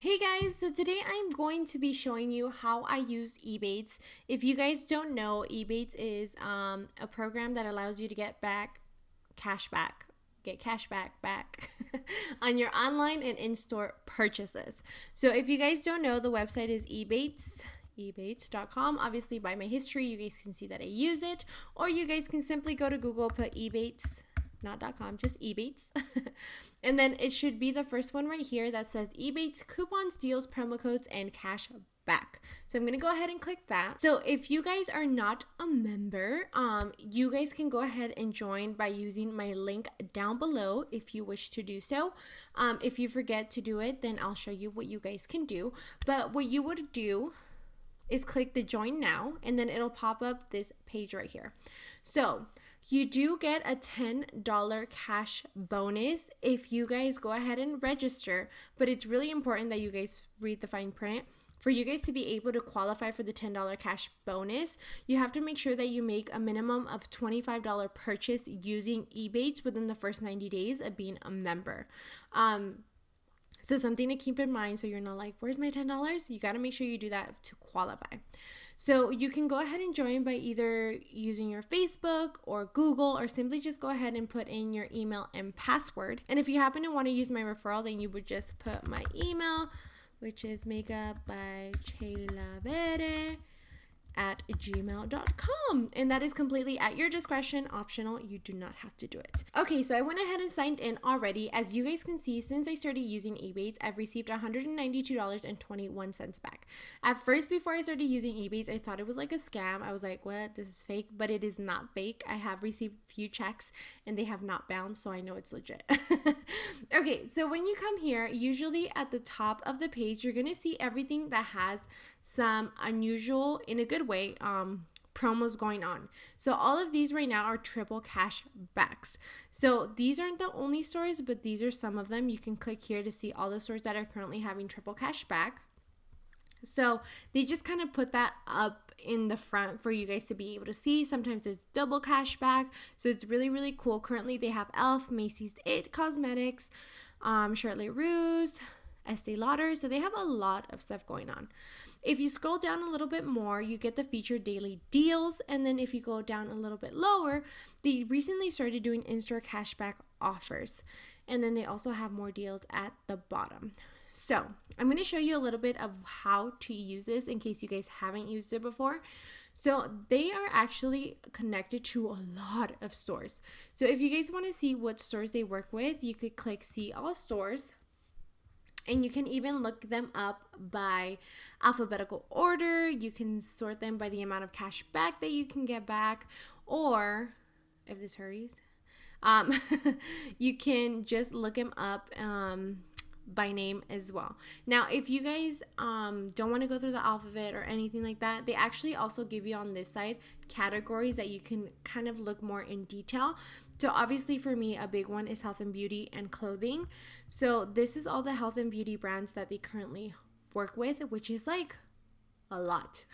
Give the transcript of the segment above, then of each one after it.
Hey guys, so today I'm going to be showing you how I use EBATES. If you guys don't know, EBATES is a program that allows you to get cash back on your online and in-store purchases. So if you guys don't know, the website is ebates.com. Obviously by my history, you guys can see that I use it, or you guys can simply go to Google, put EBATES, not .com, just EBATES. And then it should be the first one right here that says EBATES coupons, deals, promo codes, and cash back. So I'm going to go ahead and click that. So if you guys are not a member, you guys can go ahead and join by using my link down below if you wish to do so. If you forget to do it, then I'll show you what you guys can do. But what you would do is click the join now, and then it'll pop up this page right here. So you do get a $10 cash bonus if you guys go ahead and register, but it's really important that you guys read the fine print. For you guys to be able to qualify for the $10 cash bonus, you have to make sure that you make a minimum of $25 purchase using EBATES within the first 90 days of being a member. So something to keep in mind, so you're not like, where's my $10? You got to make sure you do that to qualify. So you can go ahead and join by either using your Facebook or Google, or simply just go ahead and put in your email and password. And if you happen to want to use my referral, then you would just put my email, which is makeupbychaylavere@gmail.com, and that is completely at your discretion, optional. You do not have to do it. Okay, so I went ahead and signed in already. As you guys can see, since I started using EBATES, I've received $192.21 back. At first, before I started using EBATES, I thought it was like a scam. I was like, what, this is fake? But it is not fake. I have received a few checks and they have not bounced, so I know it's legit. Okay, so when you come here, usually at the top of the page, you're gonna see everything that has some unusual, in a good way, promos going on. So all of these right now are triple cash backs. So these aren't the only stores, but these are some of them. You can click here to see all the stores that are currently having triple cash back. So they just kind of put that up in the front for you guys to be able to see. Sometimes it's double cash back, so it's really, really cool. Currently they have Elf, Macy's, It Cosmetics, Charlotte Russe, Estee Lauder. So they have a lot of stuff going on. If you scroll down a little bit more, you get the featured daily deals. And then if you go down a little bit lower, they recently started doing in-store cashback offers. And then they also have more deals at the bottom. So I'm going to show you a little bit of how to use this in case you guys haven't used it before. So they are actually connected to a lot of stores. So if you guys want to see what stores they work with, you could click see all stores. And you can even look them up by alphabetical order. You can sort them by the amount of cash back that you can get back. Or, if this hurries, you can just look them up by name as well. Now, if you guys don't want to go through the alphabet or anything like that, they actually also give you on this side categories that you can kind of look more in detail. So obviously for me, a big one is health and beauty and clothing. So this is all the health and beauty brands that they currently work with, which is like a lot.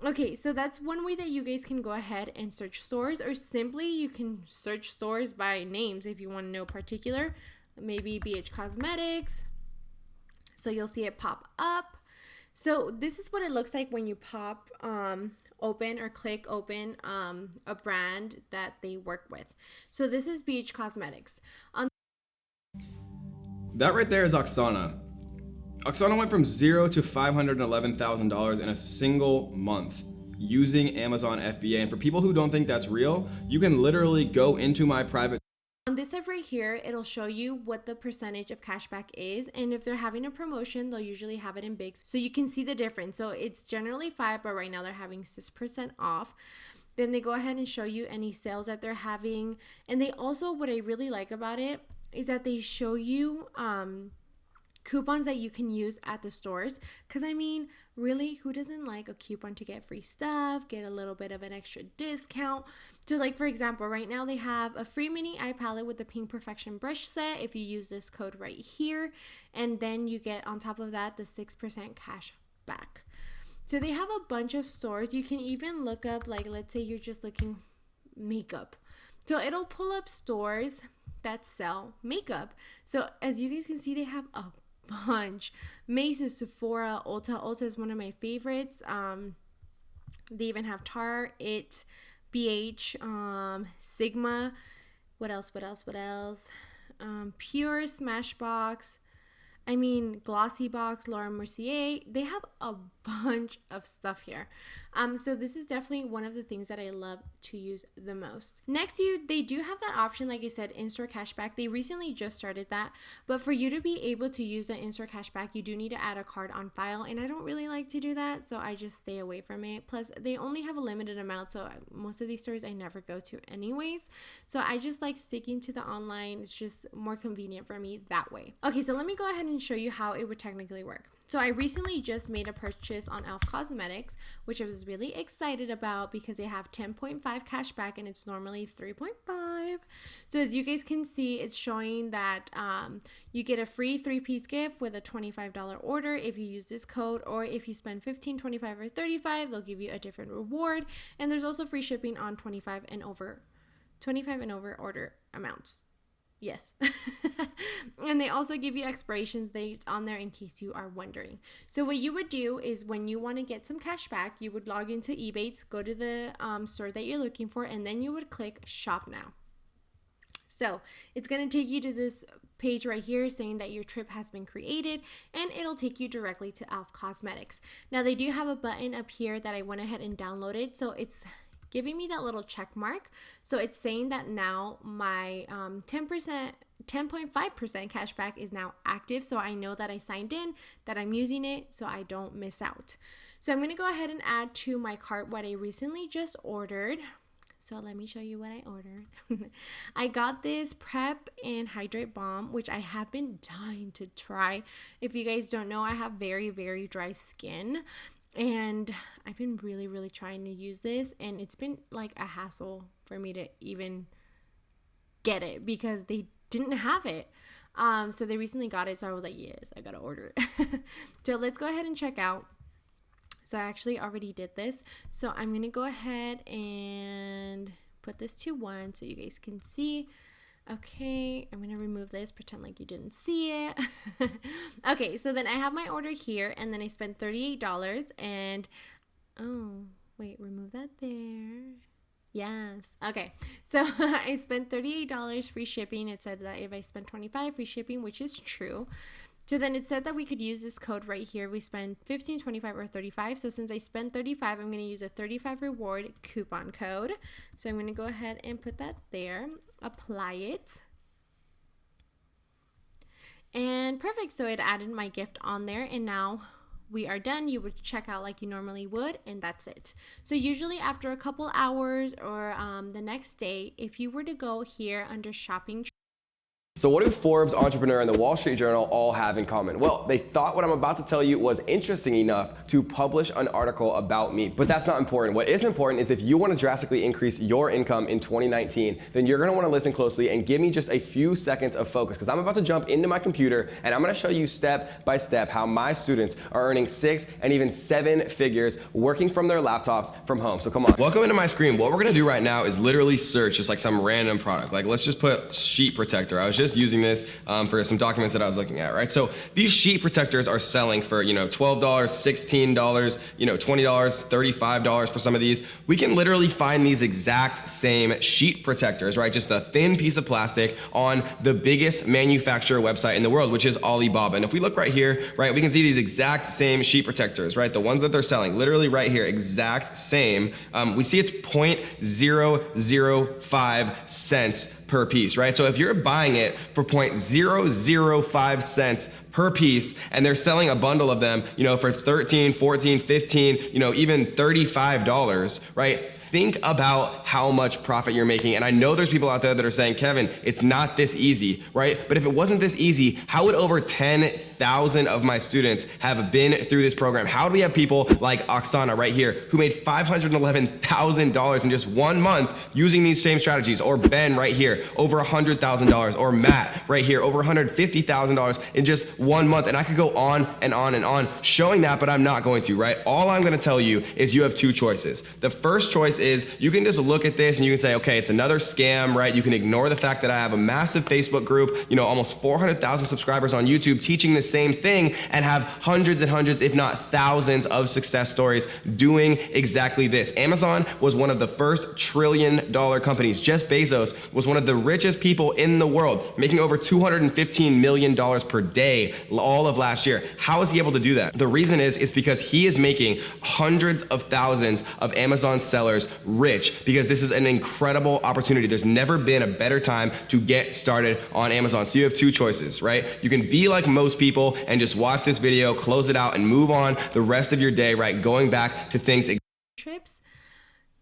Okay, so that's one way that you guys can go ahead and search stores, or simply you can search stores by names if you want to know particular. Maybe BH Cosmetics. So you'll see it pop up. So this is what it looks like when you pop open or click open a brand that they work with. So this is BH Cosmetics. That right there is Oksana. Oksana went from $0 to $511,000 in a single month using Amazon FBA. And for people who don't think that's real, you can literally go into my private. On this side right here, it'll show you what the percentage of cashback is, and if they're having a promotion, they'll usually have it in big, so you can see the difference. So it's generally 5, but right now they're having 6% off. Then they go ahead and show you any sales that they're having, and they also, what I really like about it is that they show you coupons that you can use at the stores, because I mean, really, who doesn't like a coupon to get free stuff, get a little bit of an extra discount? So like, for example, right now they have a free mini eye palette with the Pink Perfection brush set if you use this code right here, and then you get on top of that the 6% cash back. So they have a bunch of stores. You can even look up, like, let's say you're just looking makeup, so it'll pull up stores that sell makeup. So as you guys can see, they have a bunch. Macy's, Sephora, Ulta. Ulta is one of my favorites. They even have Tarte, It, BH, Sigma. What else? Pure, Smashbox. I mean, Glossy Box, Laura Mercier. They have a bunch of stuff here. So this is definitely one of the things that I love to use the most. Next, they do have that option, like I said, in-store cashback. They recently just started that. But for you to be able to use the in-store cashback, you do need to add a card on file. And I don't really like to do that, so I just stay away from it. Plus, they only have a limited amount, so most of these stores I never go to anyways. So I just like sticking to the online. It's just more convenient for me that way. Okay, so let me go ahead and show you how it would technically work. So I recently just made a purchase on e.l.f. Cosmetics, which I was really excited about because they have 10.5 cash back and it's normally 3.5. So as you guys can see, it's showing that you get a free 3-piece gift with a $25 order if you use this code, or if you spend $15, $25, or $35, they'll give you a different reward. And there's also free shipping on 25 and over order amounts. Yes. And they also give you expiration dates on there in case you are wondering. So what you would do is when you want to get some cash back, you would log into EBATES, go to the store that you're looking for, and then you would click Shop Now. So it's going to take you to this page right here saying that your trip has been created, and it'll take you directly to e.l.f. Cosmetics. Now they do have a button up here that I went ahead and downloaded. So it's giving me that little check mark. So it's saying that now my 10.5% cashback is now active. So I know that I signed in, that I'm using it, so I don't miss out. So I'm going to go ahead and add to my cart what I recently just ordered. So let me show you what I ordered. I got this Prep and Hydrate Balm, which I have been dying to try. If you guys don't know, I have very, very dry skin. And I've been really trying to use this, and it's been like a hassle for me to even get it because they didn't have it. So they recently got it, so I was like, yes, I gotta order it. So let's go ahead and check out. So I actually already did this. So I'm gonna go ahead and put this to 1 so you guys can see. Okay, I'm going to remove this, pretend like you didn't see it. Okay, so then I have my order here, and then I spent $38, and, oh, wait, remove that there. Yes, okay, so I spent $38 free shipping. It said that if I spent $25 free shipping, which is true. So then it said that we could use this code right here. We spend $15, $25, or $35. So since I spent $35, I'm going to use a $35 reward coupon code. So I'm going to go ahead and put that there, apply it. And perfect. So it added my gift on there, and now we are done. You would check out like you normally would, and that's it. So usually after a couple hours or the next day, if you were to go here under shopping. So what do Forbes, Entrepreneur, and the Wall Street Journal all have in common? Well, they thought what I'm about to tell you was interesting enough to publish an article about me. But that's not important. What is important is if you want to drastically increase your income in 2019, then you're going to want to listen closely and give me just a few seconds of focus, because I'm about to jump into my computer and I'm going to show you step by step how my students are earning 6 and even 7 figures working from their laptops from home. So come on. Welcome into my screen. What we're gonna do right now is literally search just like some random product. Like let's just put sheet protector. I was just using this for some documents that I was looking at, right? So these sheet protectors are selling for, $12, $16, $20, $35 for some of these. We can literally find these exact same sheet protectors, right? Just a thin piece of plastic on the biggest manufacturer website in the world, which is Alibaba. And if we look right here, right, we can see these exact same sheet protectors, right? The ones that they're selling, literally right here, exact same. We see it's 0.005 cents per piece, right? So if you're buying it for 0.005 cents per piece and they're selling a bundle of them, for $13, $14, $15, even $35, right? Think about how much profit you're making. And I know there's people out there that are saying, Kevin, it's not this easy, right? But if it wasn't this easy, how would over 10,000 of my students have been through this program? How do we have people like Oksana right here who made $511,000 in just 1 month using these same strategies? Or Ben right here, over $100,000. Or Matt right here, over $150,000 in just 1 month. And I could go on and on and on showing that, but I'm not going to, right? All I'm going to tell you is you have 2 choices. The first choice is you can just look at this and you can say, okay, it's another scam, right? You can ignore the fact that I have a massive Facebook group, you know, almost 400,000 subscribers on YouTube teaching the same thing, and have hundreds and hundreds, if not thousands of success stories doing exactly this. Amazon was one of the first $1 trillion companies. Jeff Bezos was one of the richest people in the world, making over $215 million per day all of last year. How is he able to do that? The reason is because he is making hundreds of thousands of Amazon sellers rich, because this is an incredible opportunity. There's never been a better time to get started on Amazon. So you have two choices, right? You can be like most people and just watch this video, close it out, and move on the rest of your day, right? Going back to things. Trips,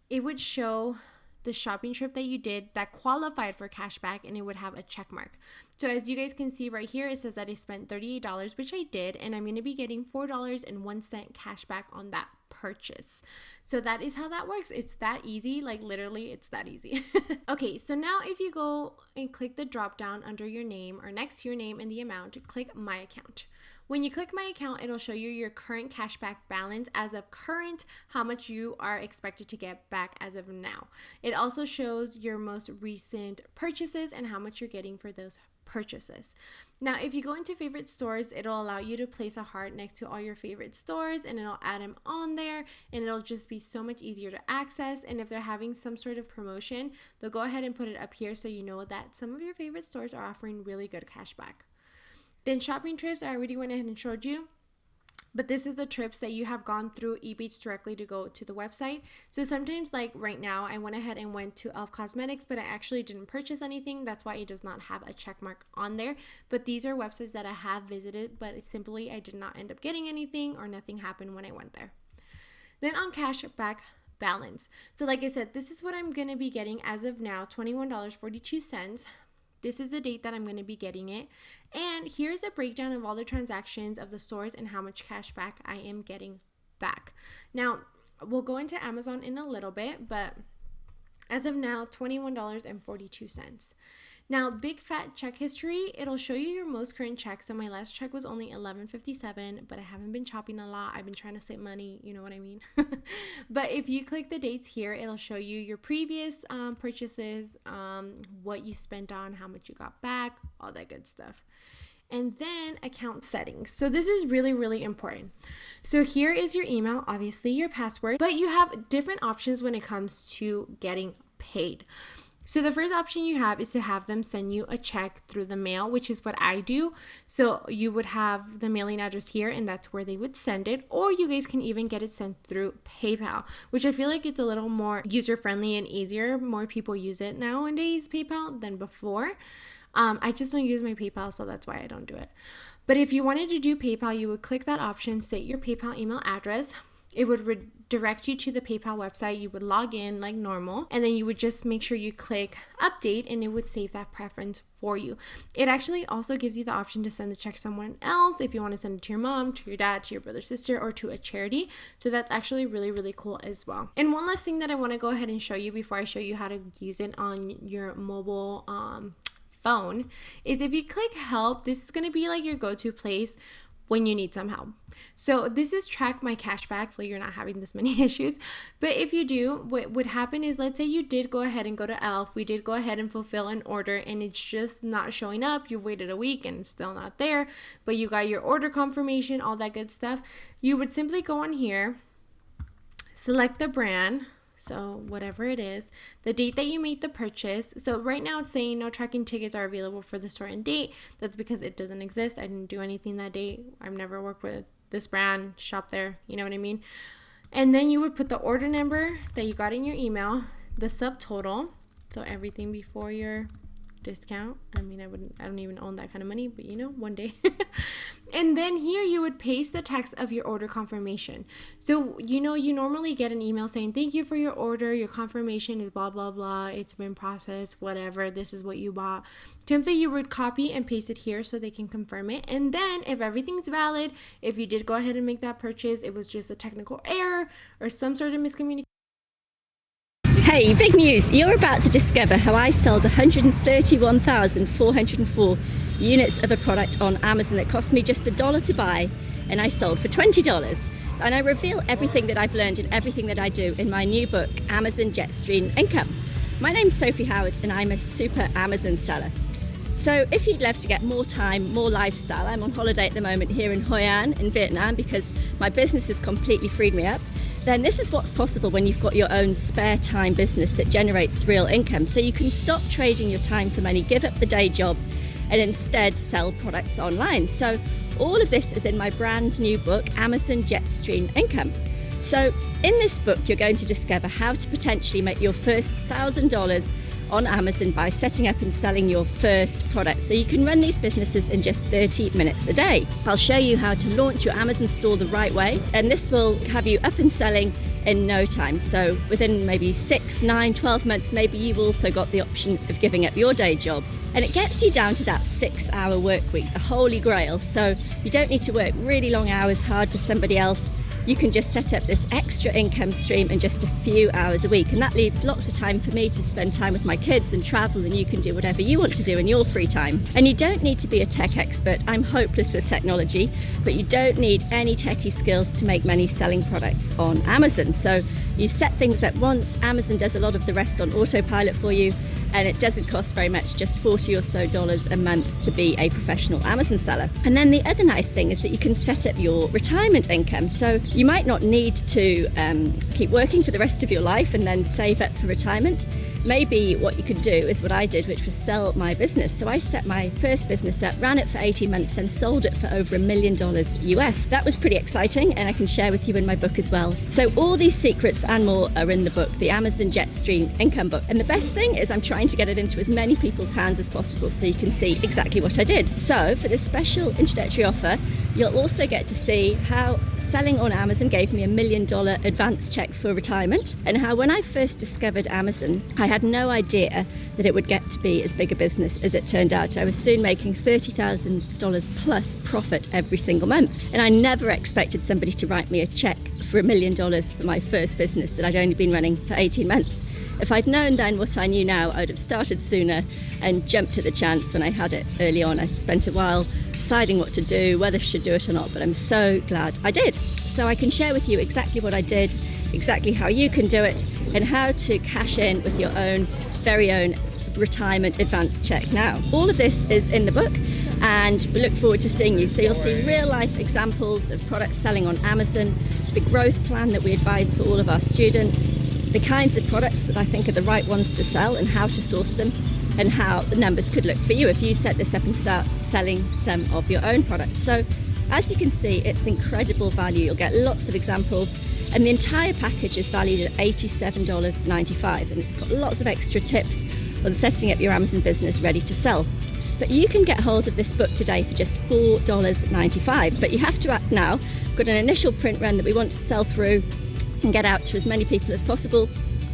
it would show the shopping trip that you did that qualified for cashback, and it would have a check mark. So as you guys can see right here, it says that I spent $38, which I did, and I'm going to be getting $4.01 cashback on that purchase. So that is how that works. It's that easy. Like literally, it's that easy. Okay, so now if you go and click the drop down under your name or next to your name and the amount, click my account. When you click my account, it'll show you your current cashback balance as of current, how much you are expected to get back as of now. It also shows your most recent purchases and how much you're getting for those purchases. Now, if you go into favorite stores, it'll allow you to place a heart next to all your favorite stores, and it'll add them on there, and it'll just be so much easier to access. And if they're having some sort of promotion, they'll go ahead and put it up here so you know that some of your favorite stores are offering really good cashback. Then shopping trips, I already went ahead and showed you. But this is the trips that you have gone through EBATES directly to go to the website. So sometimes, like right now, I went ahead and went to e.l.f. Cosmetics, but I actually didn't purchase anything. That's why it does not have a check mark on there. But these are websites that I have visited, but simply I did not end up getting anything, or nothing happened when I went there. Then on cashback balance. So like I said, this is what I'm going to be getting as of now, $21.42. This is the date that I'm going to be getting it. And here's a breakdown of all the transactions of the stores and how much cash back I am getting back. Now, we'll go into Amazon in a little bit, but as of now, $21.42. Now, big fat check history, it'll show you your most current check. So my last check was only $11.57, but I haven't been shopping a lot. I've been trying to save money, you know what I mean? But if you click the dates here, it'll show you your previous purchases, what you spent on, how much you got back, all that good stuff. And then account settings. So this is really, really important. So here is your email, obviously your password, but you have different options when it comes to getting paid. So the first option you have is to have them send you a check through the mail, which is what I do. So you would have the mailing address here, and that's where they would send it. Or you guys can even get it sent through PayPal, which I feel like it's a little more user-friendly and easier. More people use it nowadays, PayPal, than before. I just don't use my PayPal, so that's why I don't do it. But if you wanted to do PayPal, you would click that option, state your PayPal email address. It would redirect you to the PayPal website. You would log in like normal, and then you would just make sure you click update, and it would save that preference for you. It actually also gives you the option to send the check to someone else if you want to send it to your mom, to your dad, to your brother, sister, or to a charity. So that's actually really, really cool as well. And one last thing that I want to go ahead and show you before I show you how to use it on your mobile phone is if you click help, this is going to be like your go-to place when you need some help. So this is track my cashback. Hopefully you're not having this many issues, but if you do, what would happen is, let's say you did go ahead and go to e.l.f. We did go ahead and fulfill an order, and it's just not showing up. You've waited a week and it's still not there, but you got your order confirmation, all that good stuff. You would simply go on here, select the brand, so whatever it is, the date that you made the purchase. So right now it's saying no tracking tickets are available for the store and date. That's because it doesn't exist. I didn't do anything that day. I've never worked with this brand, shop there, you know what I mean? And then you would put the order number that you got in your email, the subtotal, so everything before your discount. I mean, I don't even own that kind of money, but you know, one day. And then here you would paste the text of your order confirmation. So, you know, you normally get an email saying, thank you for your order. Your confirmation is blah, blah, blah. It's been processed, whatever. This is what you bought. Simply, you would copy and paste it here so they can confirm it. And then if everything's valid, if you did go ahead and make that purchase, it was just a technical error or some sort of miscommunication. Hey, big news! You're about to discover how I sold 131,404 units of a product on Amazon that cost me just $1 to buy, and I sold for $20. And I reveal everything that I've learned and everything that I do in my new book, Amazon Jetstream Income. My name's Sophie Howard and I'm a super Amazon seller. So if you'd love to get more time, more lifestyle, I'm on holiday at the moment here in Hoi An in Vietnam because my business has completely freed me up, then this is what's possible when you've got your own spare time business that generates real income. So you can stop trading your time for money, give up the day job, and instead sell products online. So all of this is in my brand new book, Amazon Jetstream Income. So in this book, you're going to discover how to potentially make your first $1,000 on Amazon by setting up and selling your first product. So you can run these businesses in just 30 minutes a day. I'll show you how to launch your Amazon store the right way, and this will have you up and selling in no time. So within maybe 6, 9, 12 months, maybe you've also got the option of giving up your day job. And it gets you down to that 6-hour work week, the holy grail. So you don't need to work really long hours hard for somebody else. You can just set up this extra income stream in just a few hours a week, and that leaves lots of time for me to spend time with my kids and travel, and you can do whatever you want to do in your free time. And you don't need to be a tech expert. I'm hopeless with technology, but you don't need any techie skills to make money selling products on Amazon. So you set things up once, Amazon does a lot of the rest on autopilot for you, and it doesn't cost very much, just $40 or so a month to be a professional Amazon seller. And then the other nice thing is that you can set up your retirement income. So you might not need to keep working for the rest of your life and then save up for retirement. Maybe what you could do is what I did, which was sell my business. So I set my first business up, ran it for 18 months and sold it for over $1 million US. That was pretty exciting, and I can share with you in my book as well. So all these secrets and more are in the book, the Amazon Jetstream Income book. And the best thing is I'm trying to get it into as many people's hands as possible so you can see exactly what I did. So for this special introductory offer, you'll also get to see how selling on Amazon gave me $1 million advance check for retirement, and how when I first discovered Amazon, I had no idea that it would get to be as big a business as it turned out. I was soon making $30,000 plus profit every single month, and I never expected somebody to write me a check for $1 million for my first business that I'd only been running for 18 months. If I'd known then what I knew now, I would have started sooner and jumped at the chance when I had it early on. I spent a while deciding what to do, whether I should do it or not, but I'm so glad I did. So I can share with you exactly what I did, exactly how you can do it, and how to cash in with your own very own retirement advance check now. All of this is in the book, and we look forward to seeing you. So you'll see real life examples of products selling on Amazon, the growth plan that we advise for all of our students, the kinds of products that I think are the right ones to sell and how to source them, and how the numbers could look for you if you set this up and start selling some of your own products. So as you can see, it's incredible value. You'll get lots of examples, and the entire package is valued at $87.95, and it's got lots of extra tips on setting up your Amazon business ready to sell. But you can get hold of this book today for just $4.95, but you have to act now. We've got an initial print run that we want to sell through and get out to as many people as possible.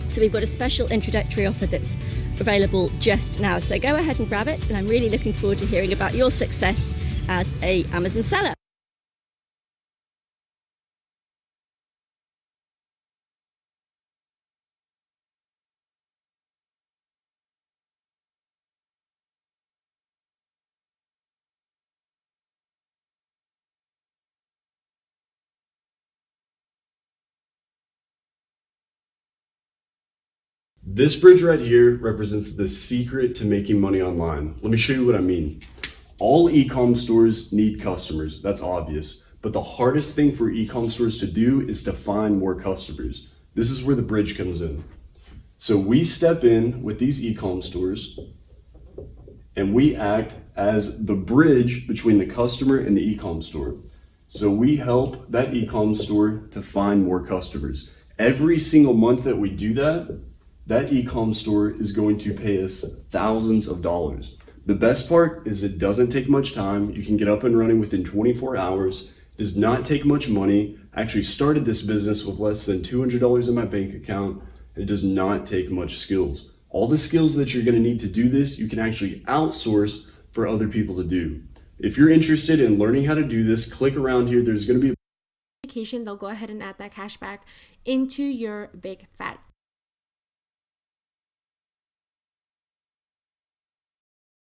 So we've got a special introductory offer that's available just now. So go ahead and grab it, and I'm really looking forward to hearing about your success as an Amazon seller. This bridge right here represents the secret to making money online. Let me show you what I mean. All e-com stores need customers, that's obvious. But the hardest thing for e-com stores to do is to find more customers. This is where the bridge comes in. So we step in with these e-com stores and we act as the bridge between the customer and the e-com store. So we help that e-com store to find more customers. Every single month that we do that, that e-com store is going to pay us thousands of dollars. The best part is it doesn't take much time. You can get up and running within 24 hours. It does not take much money. I actually started this business with less than $200 in my bank account. It does not take much skills. All the skills that you're going to need to do this, you can actually outsource for other people to do. If you're interested in learning how to do this, click around here. There's going to be They'll go ahead and add that cash back into your big fat